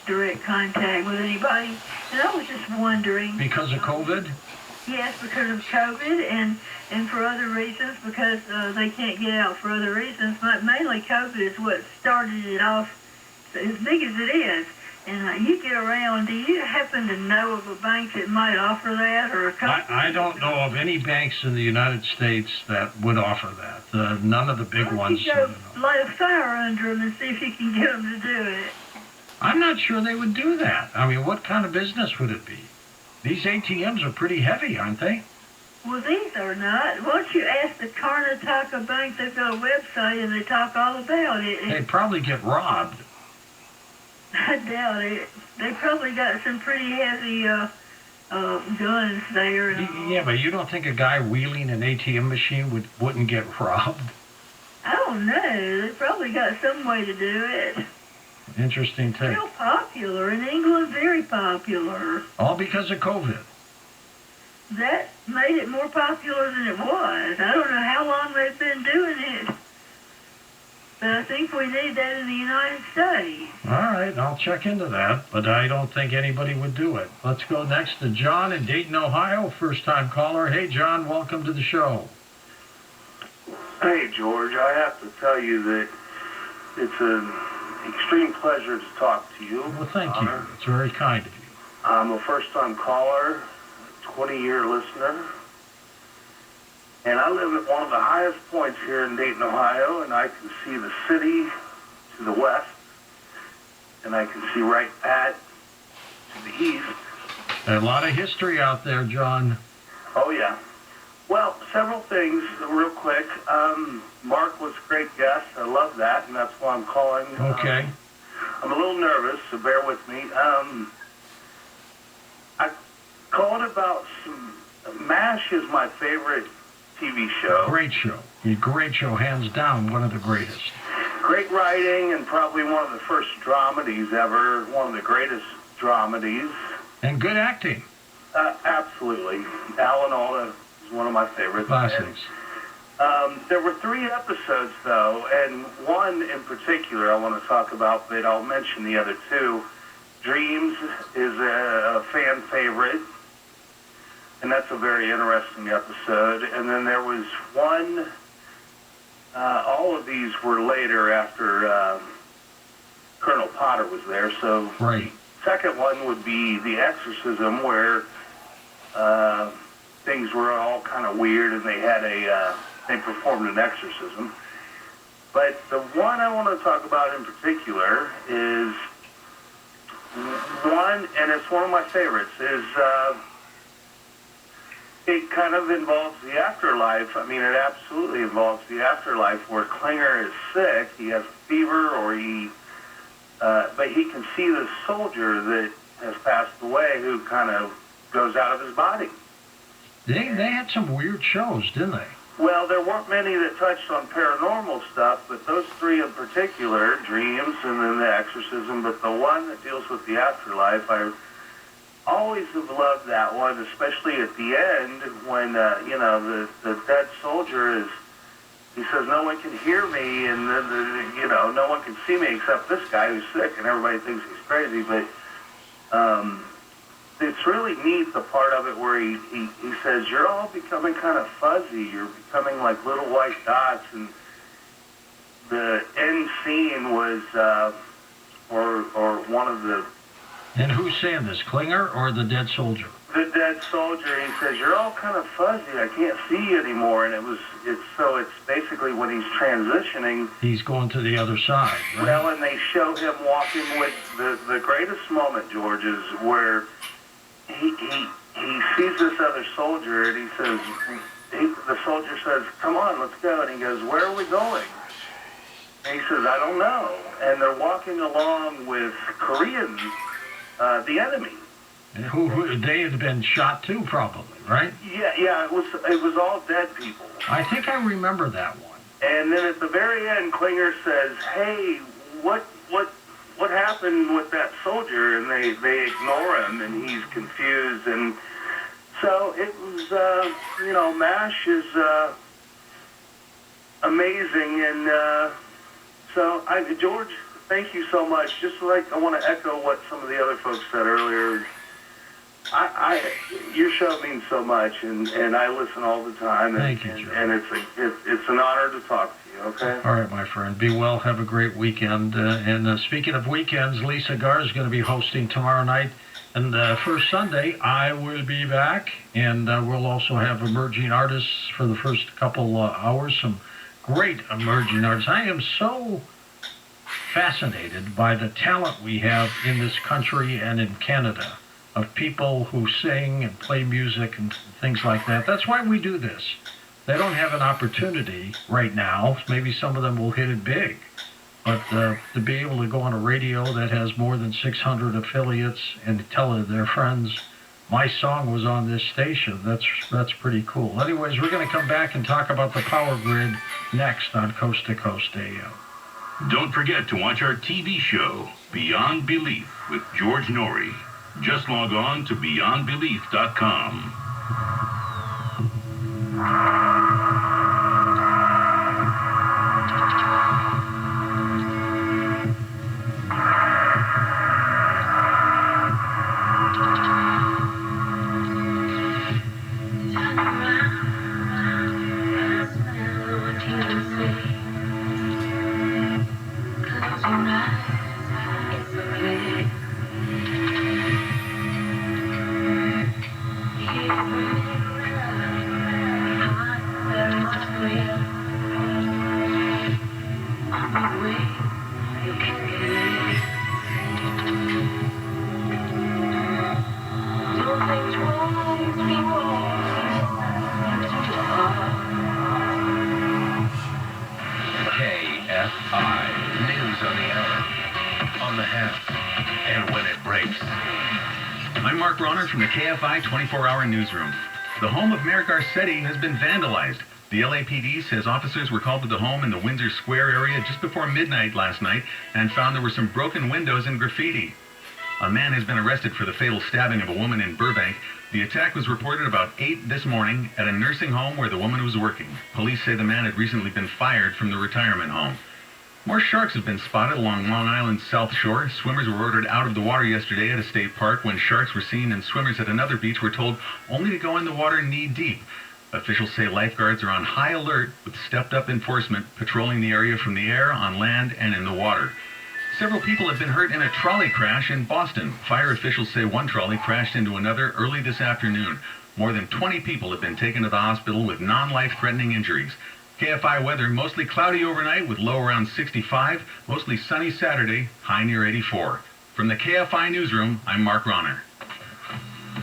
direct contact with anybody. And I was just wondering. Because of COVID? Yes, because of COVID and for other reasons, because they can't get out for other reasons. But mainly COVID is what started it off as big as it is. And you get around, do you happen to know of a bank that might offer that? Or I don't know of any banks in the United States that would offer that. None of the big ones. You go light a fire under them and see if you can get them to do it. I'm not sure they would do that. I mean, what kind of business would it be? These ATMs are pretty heavy, aren't they? Well, these are not. Why don't you ask the Karnataka Bank? They've got a website and they talk all about it. They'd probably get robbed. I doubt it. They probably got some pretty heavy guns there. Yeah, but you don't think a guy wheeling an ATM machine wouldn't get robbed? I don't know. They probably got some way to do it. Interesting take. Real popular in England, very popular. All because of COVID. That made it more popular than it was. I don't know how long they've been doing it. But I think we need that in the United States. All right, I'll check into that, but I don't think anybody would do it. Let's go next to John in Dayton, Ohio, first-time caller. Hey, John, welcome to the show. Hey, George, I have to tell you that it's an extreme pleasure to talk to you. Well, thank you. It's very kind of you. I'm a first-time caller, 20-year listener. And I live at one of the highest points here in Dayton, Ohio, and I can see the city to the west, and I can see right at to the east. A lot of history out there, John. Oh, yeah. Well, several things real quick. Mark was a great guest. I love that, and that's why I'm calling. Okay. I'm a little nervous, so bear with me. I called about some... MASH is my favorite TV show. Great show. Great show, hands down, one of the greatest. Great writing and probably one of the first dramedies ever, one of the greatest dramedies. And good acting. Absolutely. Alan Alda is one of my favorites. Classics. And, there were 3 episodes, though, and one in particular I want to talk about, but I'll mention the other 2. Dreams is a fan favorite. And that's a very interesting episode. And then there was one, all of these were later after Colonel Potter was there. So right. The second one would be The Exorcism, where things were all kind of weird and they had they performed an exorcism. But the one I want to talk about in particular is one, and it's one of my favorites, is... it kind of involves the afterlife. I mean, it absolutely involves the afterlife where Klinger is sick. He has fever, or but he can see the soldier that has passed away who kind of goes out of his body. They had some weird shows, didn't they? Well, there weren't many that touched on paranormal stuff, but those 3 in particular, Dreams and then The Exorcism, but the one that deals with the afterlife, I always have loved that one, especially at the end when, the dead soldier is, he says, no one can hear me, and then, no one can see me except this guy who's sick, and everybody thinks he's crazy, but it's really neat, the part of it where he says, you're all becoming kind of fuzzy, you're becoming like little white dots, and the end scene was, or one of the... And who's saying this, Klinger or the dead soldier? The dead soldier. He says, you're all kind of fuzzy. I can't see you anymore. And it's basically when he's transitioning. He's going to the other side, right? Well, and they show him walking with the greatest moment, George, is where he sees this other soldier and he says, the soldier says, come on, let's go. And he goes, where are we going? And he says, I don't know. And they're walking along with Koreans. The enemy. Who they had been shot too, probably, right? Yeah. It was all dead people. I think I remember that one. And then at the very end, Klinger says, "Hey, what happened with that soldier?" And they ignore him, and he's confused. And so it was, MASH is amazing. And George, Thank you so much. Just like I want to echo what some of the other folks said earlier. Your show means so much, and I listen all the time. And, Thank you, Joe. And it's an honor to talk to you. Okay. All right, my friend. Be well. Have a great weekend. And speaking of weekends, Lisa Garr is going to be hosting tomorrow night. And first Sunday, I will be back. And we'll also have emerging artists for the first couple hours. Some great emerging artists. I am so fascinated by the talent we have in this country and in Canada of people who sing and play music and things like that. That's why we do this. They don't have an opportunity right now. Maybe some of them will hit it big. But to be able to go on a radio that has more than 600 affiliates and tell their friends, my song was on this station, that's pretty cool. Anyways, we're going to come back and talk about the power grid next on Coast to Coast AM. Don't forget to watch our TV show, Beyond Belief, with George Norrie. Just log on to beyondbelief.com. Kfi News on the hour, on the half, and when it breaks. I'm Mark Ronner from the KFI 24-hour newsroom. The home of Mayor Garcetti has been vandalized. The LAPD says officers were called to the home in the Windsor Square area just before midnight last night and found there were some broken windows and graffiti. A man has been arrested for the fatal stabbing of a woman in Burbank. The attack was reported about 8 this morning at a nursing home where the woman was working. Police say the man had recently been fired from the retirement home. More sharks have been spotted along Long Island's South Shore. Swimmers were ordered out of the water yesterday at a state park when sharks were seen, and swimmers at another beach were told only to go in the water knee-deep. Officials say lifeguards are on high alert with stepped-up enforcement patrolling the area from the air, on land, and in the water. Several people have been hurt in a trolley crash in Boston. Fire officials say one trolley crashed into another early this afternoon. More than 20 people have been taken to the hospital with non-life-threatening injuries. KFI weather, mostly cloudy overnight with low around 65, mostly sunny Saturday, high near 84. From the KFI newsroom, I'm Mark Ronner.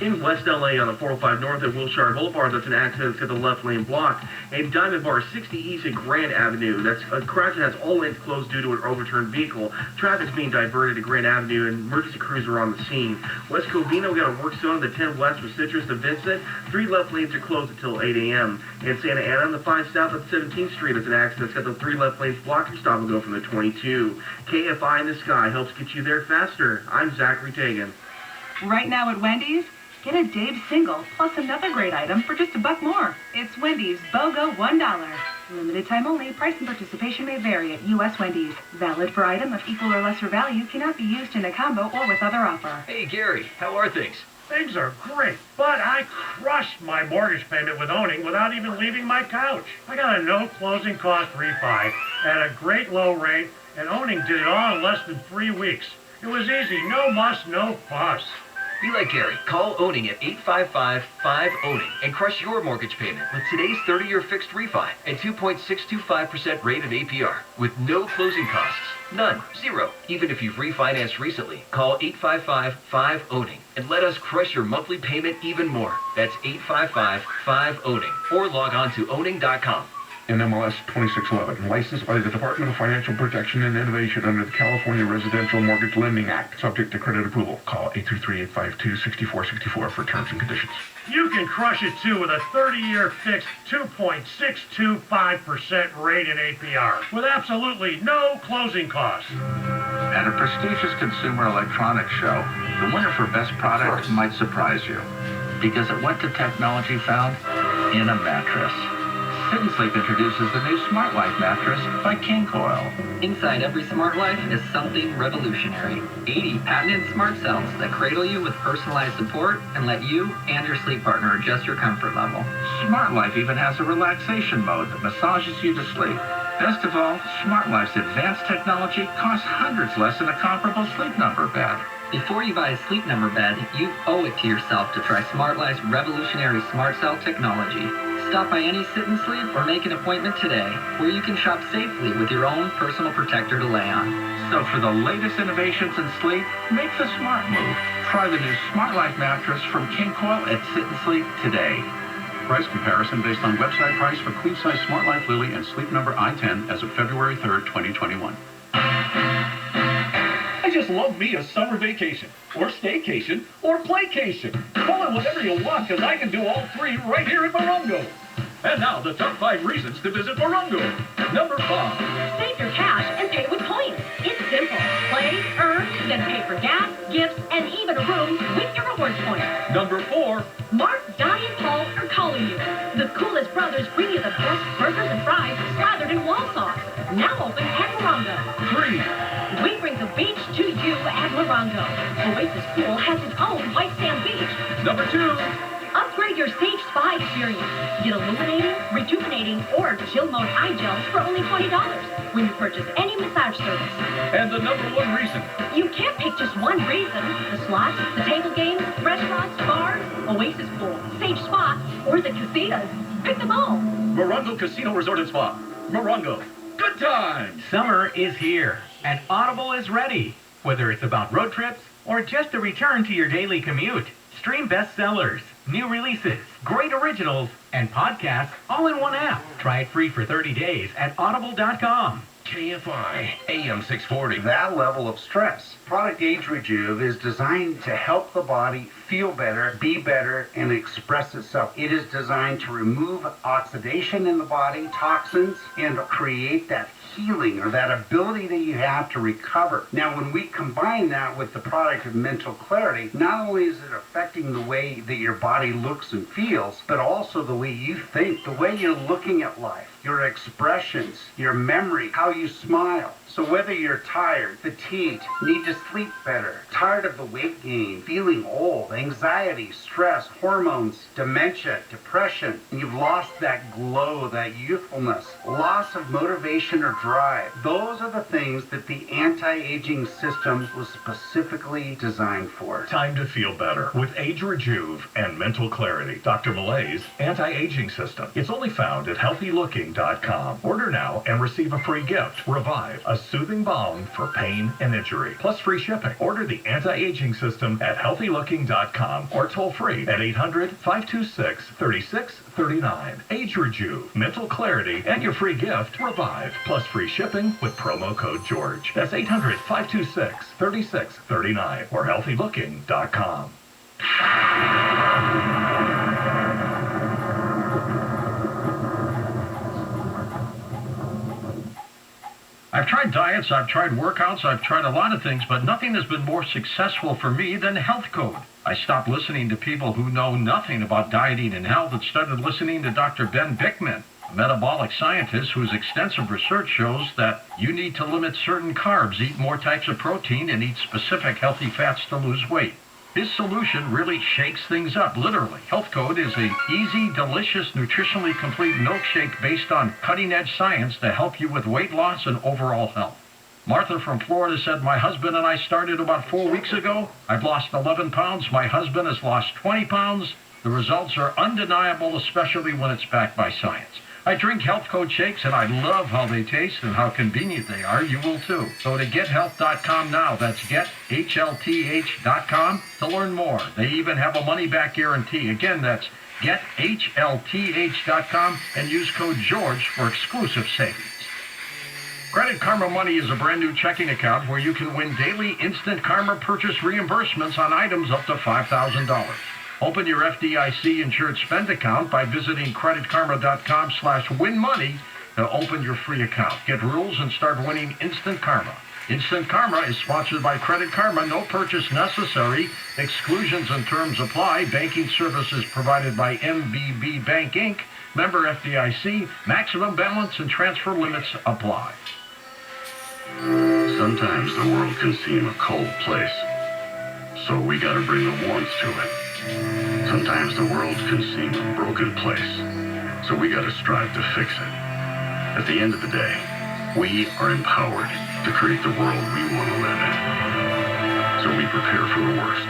In West LA on the 405 North at Wilshire Boulevard, that's an accident at the left lane block. A Diamond Bar 60 East at Grand Avenue. That's a crash that has all lanes closed due to an overturned vehicle. Traffic's being diverted to Grand Avenue and emergency crews are on the scene. West Covina, we got a work zone on the 10 West with Citrus to Vincent. 3 left lanes are closed until 8 a.m. In Santa Ana on the 5 South at 17th Street, that's an accident that's got the 3 left lanes blocked. You stop and go from the 22. KFI in the Sky helps get you there faster. I'm Zachary Tagan. Right now at Wendy's, get a Dave's single plus another great item for just $1 more. It's Wendy's BOGO $1. Limited time only. Price and participation may vary at U.S. Wendy's. Valid for item of equal or lesser value. Cannot be used in a combo or with other offer. Hey, Gary, how are things? Things are great, but I crushed my mortgage payment with owning without even leaving my couch. I got a no closing cost refi at a great low rate, and owning did it all in less than 3 weeks. It was easy, no muss, no fuss. Be like Gary. Call Owning at 855-5-OWNING and crush your mortgage payment with today's 30-year fixed refi and 2.625% rate of APR with no closing costs. None. Zero. Even if you've refinanced recently. Call 855-5-OWNING and let us crush your monthly payment even more. That's 855-5-OWNING or log on to owning.com. NMLS 2611, licensed by the Department of Financial Protection and Innovation under the California Residential Mortgage Lending Act, subject to credit approval. Call 833-852-6464 for terms and conditions. You can crush it too with a 30-year fixed 2.625% rate in APR with absolutely no closing costs. At a prestigious consumer electronics show, the winner for best product might surprise you because it went to technology found in a mattress. Sit and Sleep introduces the new Smart Life mattress by King Coil. Inside every Smart Life is something revolutionary. 80 patented smart cells that cradle you with personalized support and let you and your sleep partner adjust your comfort level. Smart Life even has a relaxation mode that massages you to sleep. Best of all, Smart Life's advanced technology costs hundreds less than a comparable Sleep Number bed. Before you buy a Sleep Number bed, you owe it to yourself to try Smart Life's revolutionary smart cell technology. Stop by any Sit and Sleep or make an appointment today where you can shop safely with your own personal protector to lay on. So for the latest innovations in sleep, make the smart move. Try the new Smart Life mattress from King Coil at Sit and Sleep today. Price comparison based on website price for queen size Smart Life Lily and Sleep Number I-10 as of February 3rd, 2021. I just love me a summer vacation, or staycation, or playcation. Call it whatever you want, because I can do all three right here in Morongo. And now, the top 5 reasons to visit Morongo. Number 5. Save your cash and pay with points. It's simple. Play, earn, then pay for gas, gifts, and even a room with your rewards points. Number 4. Mark, Donnie, and Paul are calling you. The coolest brothers bring you the best burgers and fries slathered in wall sauce. Now open at Morongo. 3. We bring the beach to you at Morongo. Oasis Pool has its own white sand beach. Number 2. Upgrade your Sage Spa experience. Get illuminating, rejuvenating, or chill mode eye gels for only $20 when you purchase any massage service. And the number 1 reason. You can't pick just one reason. The slots, the table games, restaurants, bars, Oasis Pool, Sage Spa, or the casinos. Pick them all. Morongo Casino Resort and Spa. Morongo. Good times. Summer is here, and Audible is ready. Whether it's about road trips or just a return to your daily commute, stream bestsellers, new releases, great originals, and podcasts all in one app. Try it free for 30 days at audible.com. KFI AM 640. That level of stress. Product Age Rejuve is designed to help the body feel better, be better, and express itself. It is designed to remove oxidation in the body, toxins, and create that healing or that ability that you have to recover. Now, when we combine that with the product of mental clarity, not only is it affecting the way that your body looks and feels, but also the way you think, the way you're looking at life, your expressions, your memory, how you smile. So whether you're tired, fatigued, need to sleep better, tired of the weight gain, feeling old, anxiety, stress, hormones, dementia, depression, and you've lost that glow, that youthfulness, loss of motivation or drive, those are the things that the anti-aging system was specifically designed for. Time to feel better with Age Rejuve and Mental Clarity. Dr. Malay's anti-aging system. It's only found at healthylooking.com. Order now and receive a free gift. Revive, a soothing balm for pain and injury, plus free shipping. Order the anti-aging system at healthylooking.com or toll free at 800-526-3639. Age Rejuve, Mental Clarity, and your free gift, Revive, plus free shipping with promo code George. That's 800-526-3639 or healthylooking.com. I've tried diets, I've tried workouts, I've tried a lot of things, but nothing has been more successful for me than Health Code. I stopped listening to people who know nothing about dieting and health and started listening to Dr. Ben Bickman, a metabolic scientist whose extensive research shows that you need to limit certain carbs, eat more types of protein, and eat specific healthy fats to lose weight. His solution really shakes things up, literally. Health Code is an easy, delicious, nutritionally complete milkshake based on cutting-edge science to help you with weight loss and overall health. Martha from Florida said, my husband and I started about 4 weeks ago. I've lost 11 pounds. My husband has lost 20 pounds. The results are undeniable, especially when it's backed by science. I drink Health Code shakes, and I love how they taste and how convenient they are. You will too. Go to gethealth.com now. That's gethlth.com to learn more. They even have a money-back guarantee. Again, that's gethlth.com and use code GEORGE for exclusive savings. Credit Karma Money is a brand new checking account where you can win daily instant Karma purchase reimbursements on items up to $5,000. Open your FDIC insured spend account by visiting creditkarma.com/winmoney to open your free account. Get rules and start winning instant Karma. Instant Karma is sponsored by Credit Karma. No purchase necessary. Exclusions and terms apply. Banking services provided by MVB Bank Inc., Member FDIC, maximum balance and transfer limits apply. Sometimes the world can seem a cold place, so we gotta bring the warmth to it. Sometimes the world can seem a broken place, so we gotta strive to fix it. At the end of the day, we are empowered to create the world we want to live in. So we prepare for the worst,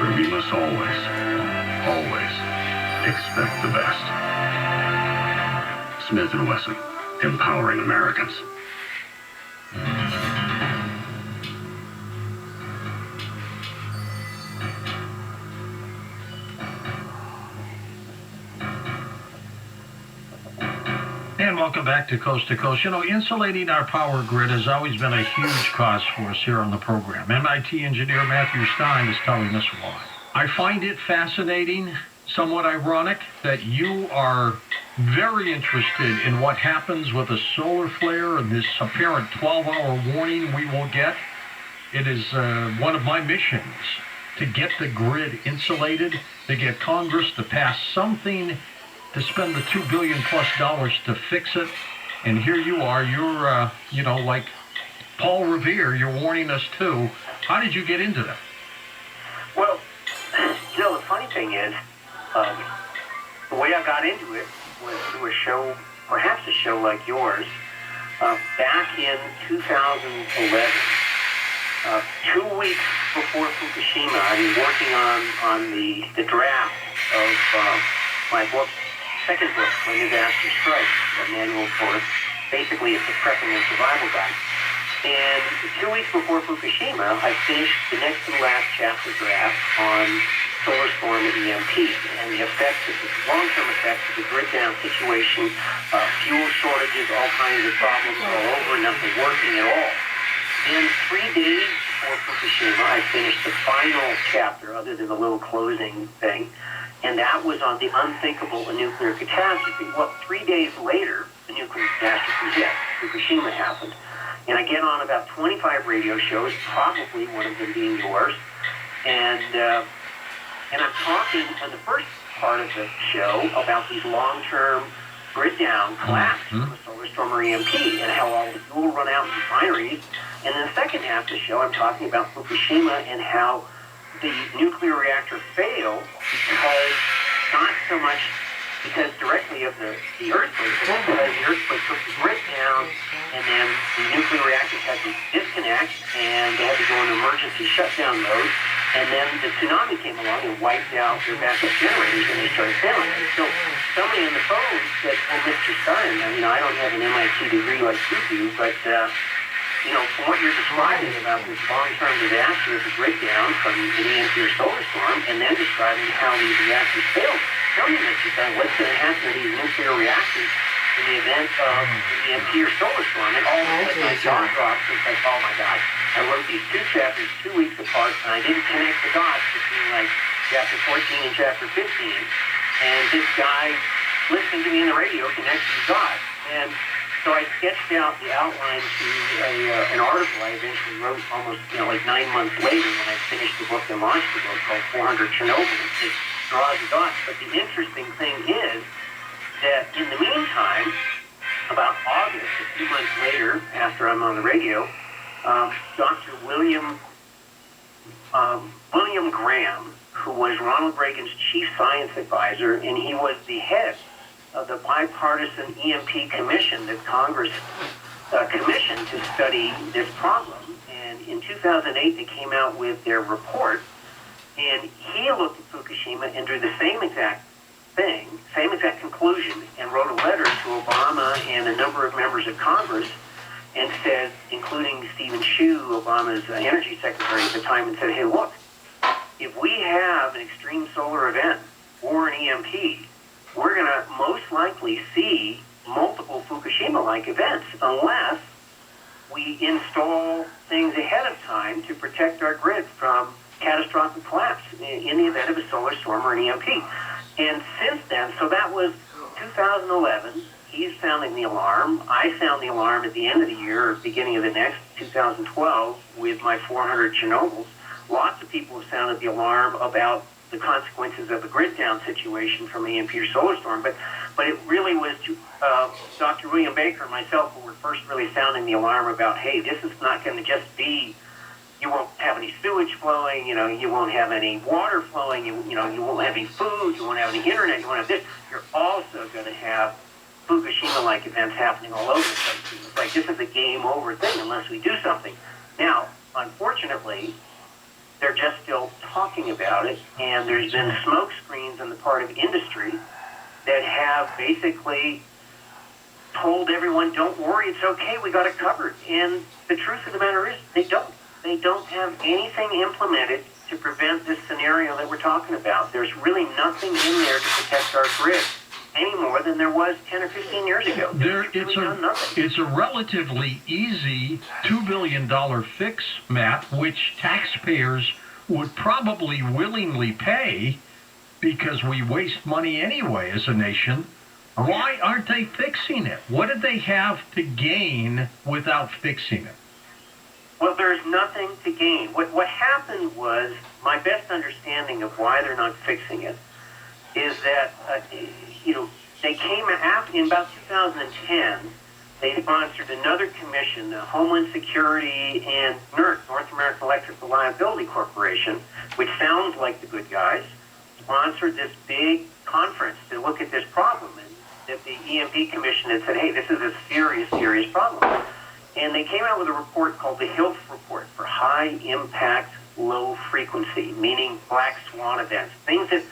but we must always, always expect the best. Smith & Wesson, empowering Americans. And welcome back to Coast to Coast. You know, insulating our power grid has always been a huge cause for us here on the program. MIT engineer Matthew Stein is telling us why. I find it fascinating, somewhat ironic, that you are very interested in what happens with a solar flare and this apparent 12-hour warning we will get. It is one of my missions to get the grid insulated, to get Congress to pass something to spend the $2 billion plus to fix it. And here you are, you're, you know, like Paul Revere, you're warning us too. How did you get into that? Well, you know, the funny thing is, the way I got into it was through a show, perhaps a show like yours, back in 2011. 2 weeks before Fukushima, I was working on the draft of my book, second book, When Disaster Strikes, a manual for, basically it's a prepping and survival guide. And 2 weeks before Fukushima, I finished the next to the last chapter draft on solar storm and EMP and the effects of the long-term effects of the grid down situation, fuel shortages, all kinds of problems all over, nothing working at all. In 3 days before Fukushima, I finished the final chapter, other than the little closing thing, and that was on the unthinkable nuclear catastrophe. Well, 3 days later, the nuclear catastrophe hit. Fukushima happened. And I get on about 25 radio shows, probably one of them being yours, and I'm talking on the first part of the show about these long-term grid down collapse of a solar storm or EMP and how all the fuel run out in refineries. And in the second half of the show, I'm talking about Fukushima and how the nuclear reactor failed because, not so much because directly of the earthquake, but because the earthquake took the grid down, and then the nuclear reactors had to disconnect, and they had to go into emergency shutdown mode, and then the tsunami came along and wiped out their backup generators, and they started failing. So somebody on the phone said, well, Mr. Stein, I don't have an MIT degree like you do, but from what you're describing about this long-term disaster of the grid down from an EMP or solar storm, and then describing how these reactors failed, tell me, Mr. Stein, what's going to happen to these nuclear reactors in the event of an EMP or solar storm? And all of a sudden, my jaw drops. It's like, oh my God, I wrote these two chapters 2 weeks apart, and I didn't connect the dots between like chapter 14 and chapter 15. And this guy listening to me on the radio connects these dots. And so I sketched out the outline to an article I eventually wrote almost, like 9 months later when I finished the book and launched the book called 400 Chernobyl. It draws the dots. But the interesting thing is that in the meantime, about August, a few months later, after I'm on the radio, Dr. William Graham, who was Ronald Reagan's chief science advisor, and he was the head of the bipartisan EMP commission that Congress commissioned to study this problem. And in 2008, they came out with their report, and he looked at Fukushima and drew the same exact thing, same exact conclusion, and wrote a letter to Obama and a number of members of Congress and said, including Stephen Chu, Obama's energy secretary at the time, and said, hey, look, if we have an extreme solar event or an EMP, we're going to most likely see multiple Fukushima-like events unless we install things ahead of time to protect our grid from catastrophic collapse in the event of a solar storm or an EMP. And since then, so that was 2011, he's sounding the alarm. I sound the alarm at the end of the year or beginning of the next, 2012, with my 400 Chernobyls. Lots of people have sounded the alarm about the consequences of a grid down situation from EMP or solar storm. But But it really was Dr. William Baker and myself who were first really sounding the alarm about, hey, this is not going to just be, you won't have any sewage flowing, you won't have any water flowing, you won't have any food, you won't have any internet, you won't have this. You're also going to have Fukushima-like events happening all over the place. It's like, this is a game over thing unless we do something. Now, unfortunately, they're just still talking about it, and there's been smoke screens on the part of industry that have basically told everyone, don't worry, it's okay, we got it covered. And the truth of the matter is, they don't. They don't have anything implemented to prevent this scenario that we're talking about. There's really nothing in there to protect our grid any more than there was 10 or 15 years ago. It's a relatively easy $2 billion fix, Matt, which taxpayers would probably willingly pay because we waste money anyway as a nation. Why aren't they fixing it? What did they have to gain without fixing it? Well, there's nothing to gain. What happened was, my best understanding of why they're not fixing it is that, they came after, in about 2010, they sponsored another commission, Homeland Security and NERC, North American Electric Reliability Corporation, which sounds like the good guys, sponsored this big conference to look at this problem. And that the EMP Commission had said, hey, this is a serious, serious problem. And they came out with a report called the HILF Report for High Impact Low Frequency, meaning black swan events, things that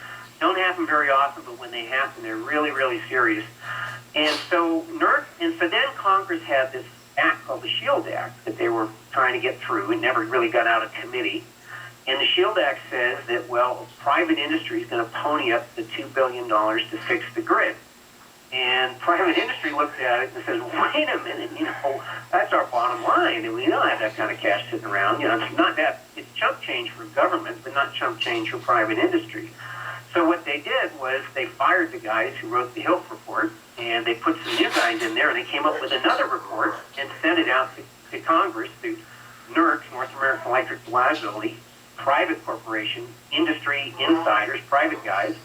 don't happen very often, but when they happen, they're really, really serious. And so then Congress had this act called the SHIELD Act that they were trying to get through. It never really got out of committee. And the SHIELD Act says that, well, private industry is going to pony up the $2 billion to fix the grid. And private industry looked at it and says, wait a minute, that's our bottom line, and we don't have that kind of cash sitting around. It's not that, it's chump change for government, but not chump change for private industry. So what they did was they fired the guys who wrote the HILF report, and they put some new guys in there, and they came up with another report and sent it out to Congress, to NERC, North American Electric Reliability, private corporation, industry insiders, private guys.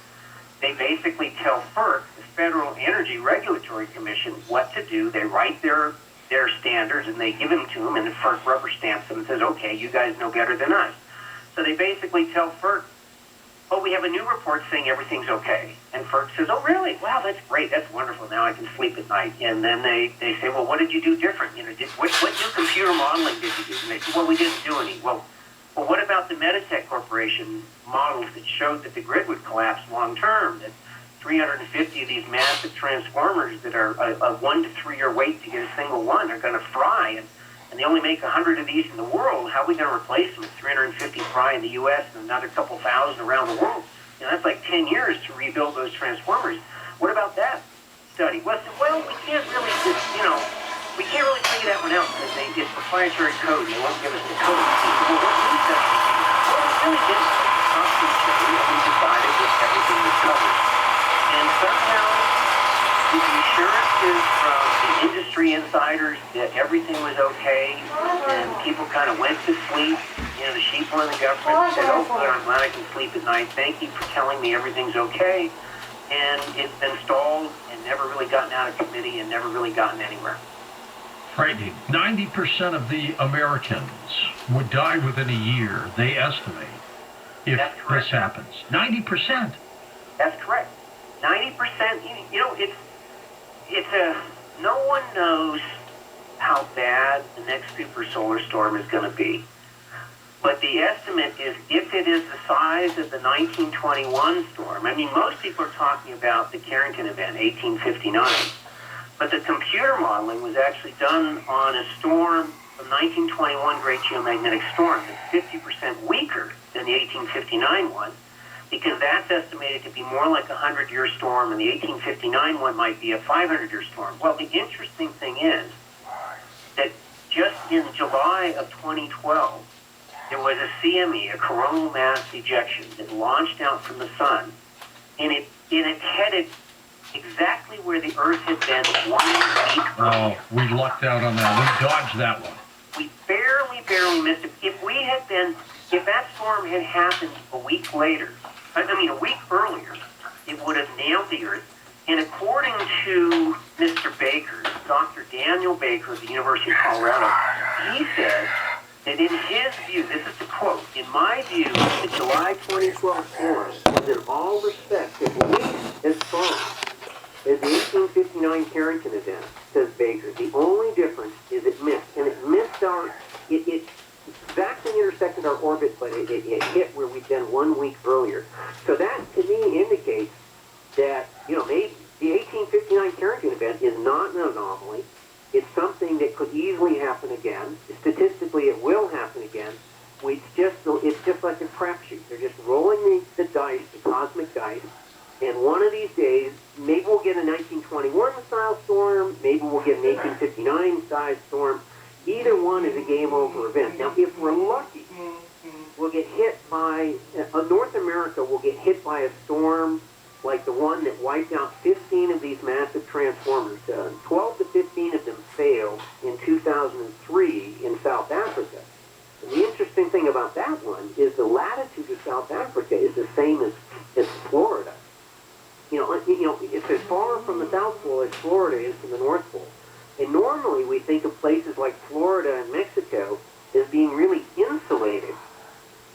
They basically tell FERC, the Federal Energy Regulatory Commission, what to do. They write their standards, and they give them to them, and FERC rubber stamps them and says, okay, you guys know better than us. So they basically tell FERC, oh, we have a new report saying everything's okay. And FERC says, oh, really? Wow, that's great. That's wonderful. Now I can sleep at night. And then they say, well, what did you do different? What new computer modeling did you do? And they say, well, we didn't do any. Well, what about the Meditech Corporation models that showed that the grid would collapse long term, that 350 of these massive transformers that are a 1 to 3 year wait to get a single one are going to fry, and they only make 100 of these in the world. How are we going to replace them? 350 fry in the U.S. and another couple thousand around the world. That's like 10 years to rebuild those transformers. What about that study? Well, we can't really, we can't really figure that one out because it's proprietary code. They won't give us the code. Well, what we said, well, we really didn't talk to each other. We decided that everything was covered. And somehow, the assurances from the industry insiders that everything was okay, and people kind of went to sleep. The sheeple in the government said, oh, good, I'm glad I can sleep at night. Thank you for telling me everything's okay. And it's been stalled and never really gotten out of committee and never really gotten anywhere. Frightening. 90% of the Americans would die within a year, they estimate, if this happens. 90%. That's correct. 90%. No one knows how bad the next super solar storm is going to be. But the estimate is, if it is the size of the 1921 storm, most people are talking about the Carrington event, 1859. But the computer modeling was actually done on a storm, the 1921 Great Geomagnetic Storm, that's 50% weaker than the 1859 one, because that's estimated to be more like a 100-year storm, and the 1859 one might be a 500-year storm. Well, the interesting thing is that just in July of 2012, there was a CME, a coronal mass ejection, that launched out from the sun, and it headed exactly where the Earth had been 1 week. Oh, we lucked out on that. We dodged that one. We barely missed it. If that storm had happened a week later, a week earlier, it would have nailed the Earth. And according to Mr. Baker, Dr. Daniel Baker of the University of Colorado, he says that in his view, this is the quote, "In my view, the July 2012 storm was in all respects at least as strong as the 1859 Carrington event," says Baker. "The only difference is it missed. And it missed it exactly intersected our orbit, but it hit where we'd been 1 week earlier." So that, to me, indicates that, maybe the 1859 Carrington event is not an anomaly. It's something that could easily happen again. Statistically, it will happen again. It's just like a crapshoot. They're just rolling the dice, the cosmic dice. And one of these days, maybe we'll get a 1921 style storm. Maybe we'll get an 1859 style storm. Either one is a game over event. Now, if we're lucky, we'll get hit by North America will get hit by a storm like the one that wiped out 15 of these massive transformers. 12 to 15 of them failed in 2003 in South Africa. And the interesting thing about that one is the latitude of South Africa is the same as Florida. It's as far from the South Pole as Florida is from the North Pole. And normally we think of places like Florida and Mexico as being really insulated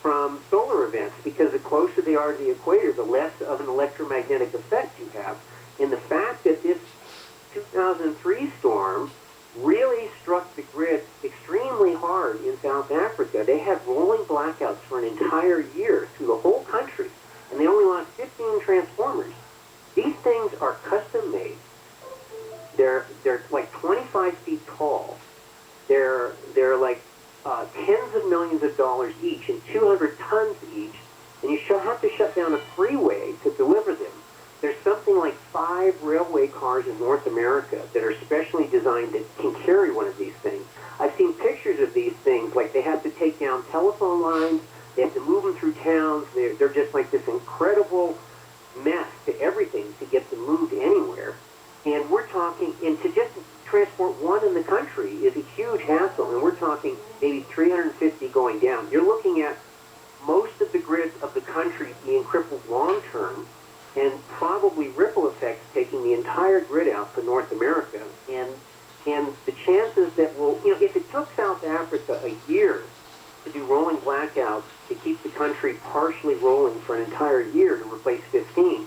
from solar events, because the closer they are to the equator, the less of an electromagnetic effect you have. And the fact that this 2003 storm really struck the grid extremely hard in South Africa. They had rolling blackouts for an entire year through the whole country, and they only lost 15 transformers. These things are custom made. They're like 25 feet tall. They're like tens of millions of dollars each and 200 tons each, and you have to shut down a freeway to deliver them. There's something like 5 railway cars in North America that are specially designed that can carry one of these things. I've seen pictures of these things, like they have to take down telephone lines, they have to move them through towns. They're just like this incredible mess to everything to get them moved anywhere. And we're talking, and to just transport one in the country is a huge hassle, and we're talking maybe 350 going down. You're looking at most of the grids of the country being crippled long term, and probably ripple effects taking the entire grid out for North America. And the chances that if it took South Africa a year to do rolling blackouts to keep the country partially rolling for an entire year to replace 15,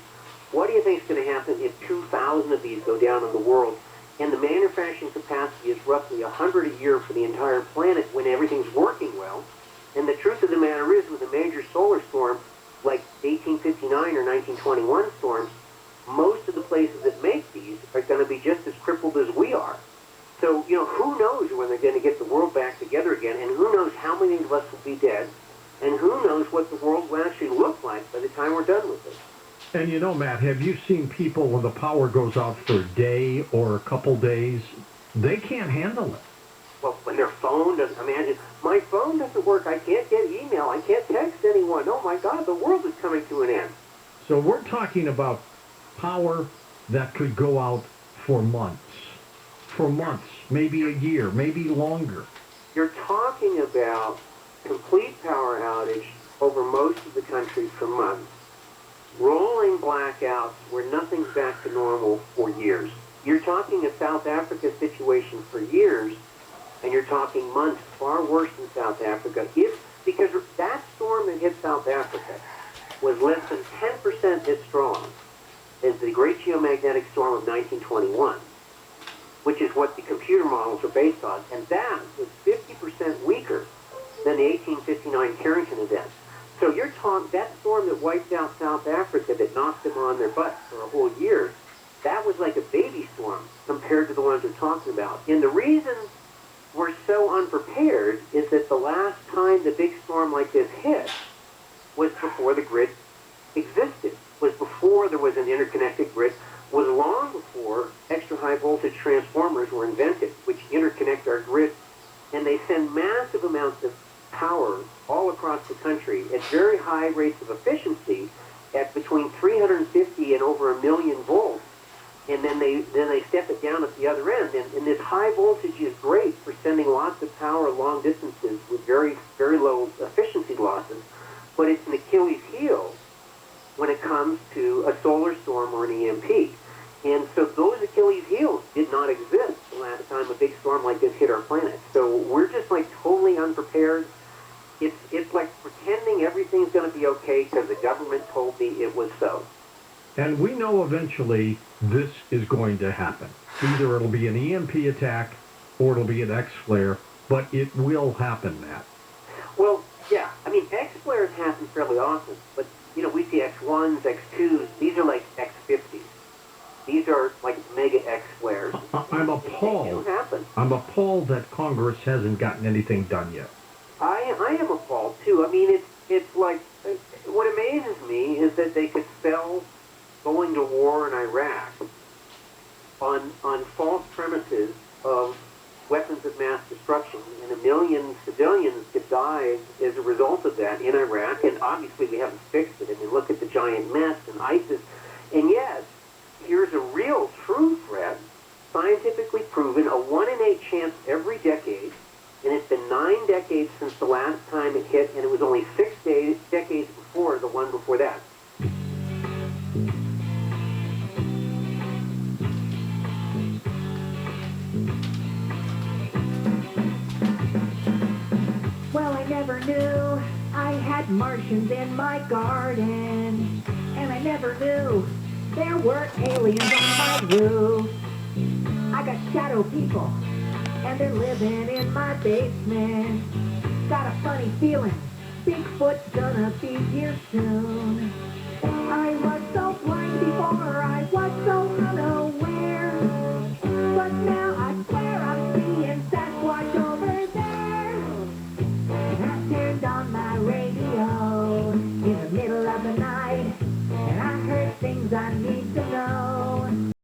what do you think is going to happen if 2,000 of these go down in the world? And the manufacturing capacity is roughly 100 a year for the entire planet when everything's working well. And the truth of the matter is, with a major solar storm like 1859 or 1921 storms, most of the places that make these are going to be just as crippled as we are. So, who knows when they're going to get the world back together again, and who knows how many of us will be dead, and who knows what the world will actually look like by the time we're done with it. And Matt, have you seen people when the power goes out for a day or a couple days? They can't handle it. Well, when their phone doesn't, imagine, my phone doesn't work, I can't get email, I can't text anyone. Oh my God, the world is coming to an end. So we're talking about power that could go out for months. For months, maybe a year, maybe longer. You're talking about complete power outage over most of the country for months. Rolling blackouts where nothing's back to normal for years. You're talking a South Africa situation for years, and you're talking months far worse than South Africa. Because that storm that hit South Africa was less than 10% as strong as the Great Geomagnetic Storm of 1921, which is what the computer models are based on. And that was 50% weaker than the 1859 Carrington event. So you're talking, that storm that wiped out South Africa, that knocked them on their butts for a whole year, that was like a baby storm compared to the ones we're talking about. And the reason we're so unprepared is that the last time the big storm like this hit was before the grid existed, was before there was an interconnected grid, was long before extra high voltage transformers were invented, which interconnect our grid, and they send massive amounts of power all across the country at very high rates of efficiency at between 350 and over 1 million volts, and then they step it down at the other end. And this high voltage is great for sending lots of power long distances with very, very low efficiency losses, but it's an Achilles heel when it comes to a solar storm or an EMP. And so those Achilles heels did not exist the last time a big storm like this hit our planet. So we're just like totally unprepared. It's like pretending everything's going to be okay because the government told me it was so. And we know eventually this is going to happen. Either it'll be an EMP attack or it'll be an X-flare, but it will happen, Matt. Well, yeah. I mean, X-flares happen fairly often, but, you know, we see X1s, X2s. These are like X50s. These are like mega X-flares. I'm appalled. I'm appalled that Congress hasn't gotten anything done yet. I am appalled, too. I mean, it's like, what amazes me is that they could sell going to war in Iraq on false premises of weapons of mass destruction, and 1 million civilians could die as a result of that in Iraq, and obviously we haven't fixed it. I mean, look at the giant mess and ISIS. And yes, here's a real, true threat, scientifically proven, a 1 in 8 chance every decade, and it's been 9 decades since the last time it hit, and it was only 6 decades before the one before that. Well, I never knew I had Martians in my garden, and I never knew there were aliens on my roof. I got shadow people, and they're living in my basement. Got a funny feeling Bigfoot's gonna be here soon. I was